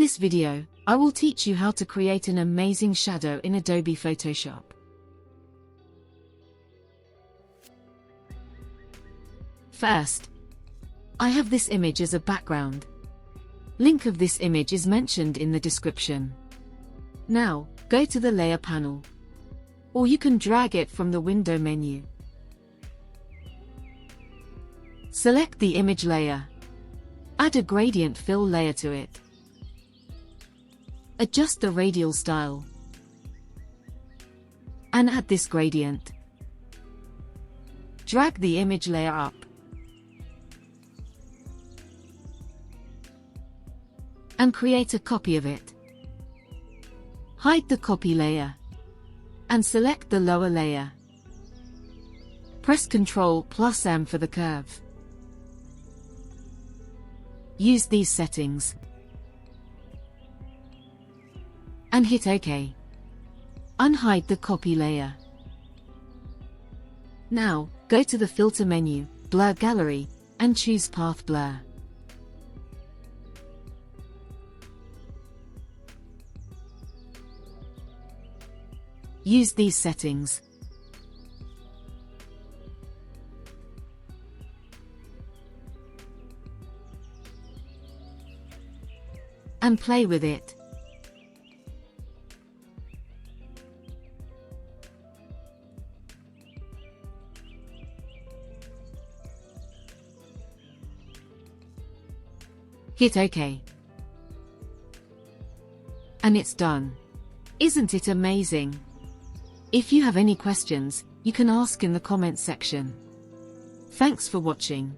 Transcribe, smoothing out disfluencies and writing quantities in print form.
this video, I will teach you how to create an amazing shadow in Adobe Photoshop. First, I have this image as a background. Link of this image is mentioned in the description. Now, go to the Layer panel. Or you can drag it from the window menu. Select the image layer. Add a gradient fill layer to it. Adjust the radial style. And add this gradient. Drag the image layer up. And create a copy of it. Hide the copy layer. And select the lower layer. Press Ctrl+M for the curve. Use these settings. And hit OK. Unhide the copy layer. Now, go to the Filter menu, Blur Gallery, and choose Path Blur. Use these settings. And play with it. Hit OK. And it's done. Isn't it amazing? If you have any questions, you can ask in the comments section. Thanks for watching.